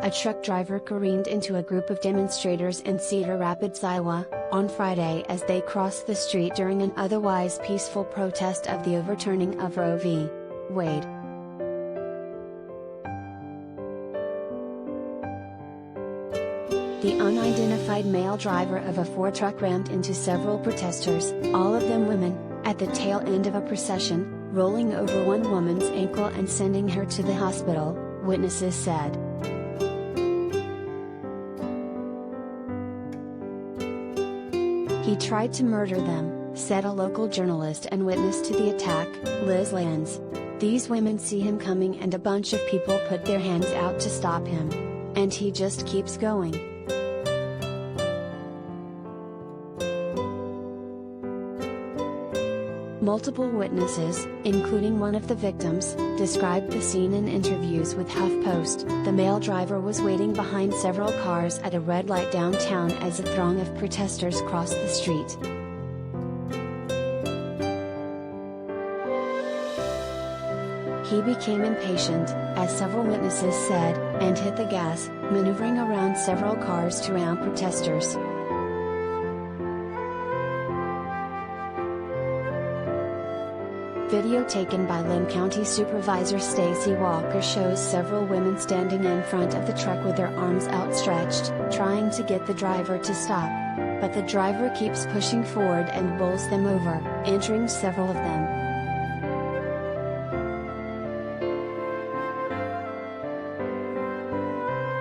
A truck driver careened into a group of demonstrators in Cedar Rapids, Iowa, on Friday as they crossed the street during an otherwise peaceful protest of the overturning of Roe v. Wade. The unidentified male driver of a Ford truck rammed into several protesters, all of them women, at the tail end of a procession, rolling over one woman's ankle and sending her to the hospital, witnesses said. He tried to murder them, said a local journalist and witness to the attack, Lyz Lenz. These women see him coming and a bunch of people put their hands out to stop him. And he just keeps going. Multiple witnesses, including one of the victims, described the scene in interviews with HuffPost. The male driver was waiting behind several cars at a red light downtown as a throng of protesters crossed the street. He became impatient, as several witnesses said, and hit the gas, maneuvering around several cars to ram protesters. Video taken by Linn County Supervisor Stacy Walker shows several women standing in front of the truck with their arms outstretched, trying to get the driver to stop. But the driver keeps pushing forward and bowls them over, injuring several of them.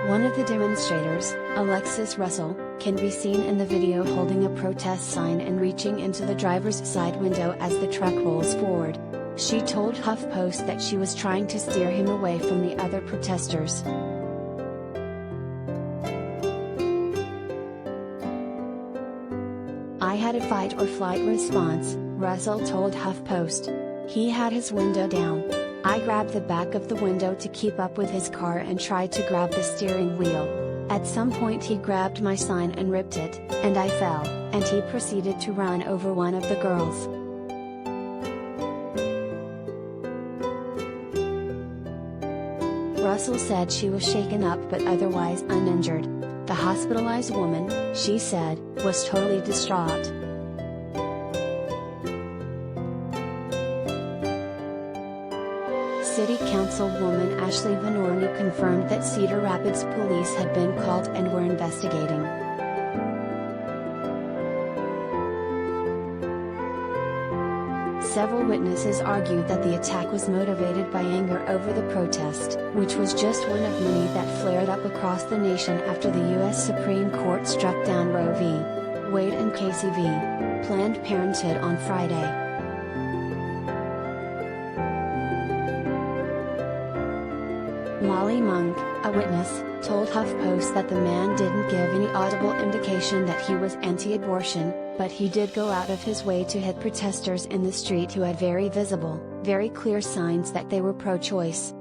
One of the demonstrators, Alexis Russell, can be seen in the video holding a protest sign and reaching into the driver's side window as the truck rolls forward. She told HuffPost that she was trying to steer him away from the other protesters. "I had a fight or flight response," Russell told HuffPost. "He had his window down. I grabbed the back of the window to keep up with his car and tried to grab the steering wheel. At some point he grabbed my sign and ripped it, and I fell, and he proceeded to run over one of the girls." Russell said she was shaken up but otherwise uninjured. The hospitalized woman, she said, was totally distraught. City Councilwoman Ashley Venorny confirmed that Cedar Rapids police had been called and were investigating. Several witnesses argued that the attack was motivated by anger over the protest, which was just one of many that flared up across the nation after the U.S. Supreme Court struck down Roe v. Wade and Casey v. Planned Parenthood on Friday. Molly Monk, a witness, told HuffPost that the man didn't give any audible indication that he was anti-abortion, but he did go out of his way to hit protesters in the street who had very visible, very clear signs that they were pro-choice.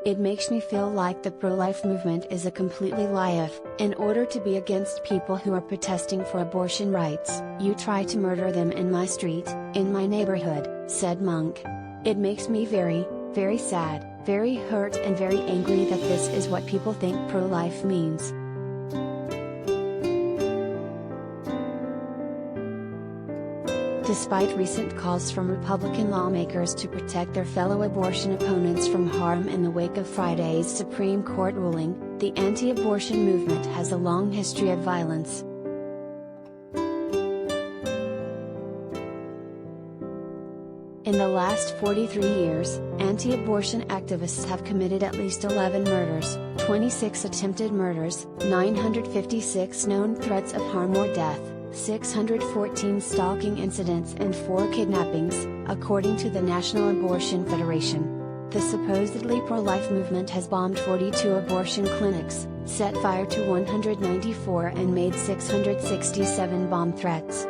"It makes me feel like the pro-life movement is a completely lie. In order to be against people who are protesting for abortion rights, you try to murder them in my street, in my neighborhood," said Monk. "It makes me very, very sad, very hurt and very angry that this is what people think pro-life means." Despite recent calls from Republican lawmakers to protect their fellow abortion opponents from harm in the wake of Friday's Supreme Court ruling, the anti-abortion movement has a long history of violence. In the last 43 years, anti-abortion activists have committed at least 11 murders, 26 attempted murders, 956 known threats of harm or death, 614 stalking incidents and 4 kidnappings, according to the National Abortion Federation. The supposedly pro-life movement has bombed 42 abortion clinics, set fire to 194 and made 667 bomb threats.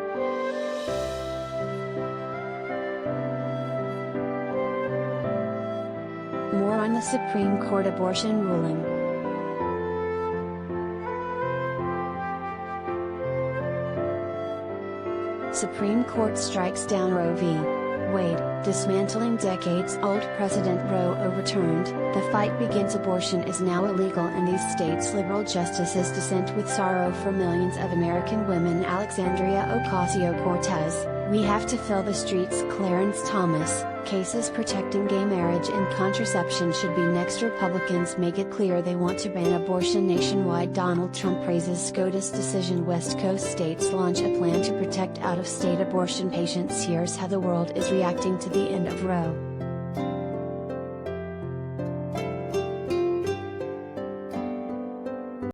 More on the Supreme Court abortion ruling. Supreme Court strikes down Roe v. Wade. Dismantling decades-old precedent Roe overturned, the fight begins. Abortion is now illegal in these states. Liberal justices dissent with sorrow for millions of American women. Alexandria Ocasio-Cortez, we have to fill the streets. Clarence Thomas, cases protecting gay marriage and contraception should be next. Republicans make it clear they want to ban abortion nationwide. Donald Trump praises SCOTUS decision. West Coast states launch a plan to protect out-of-state abortion patients. Here's how the world is reacting to the end of Roe.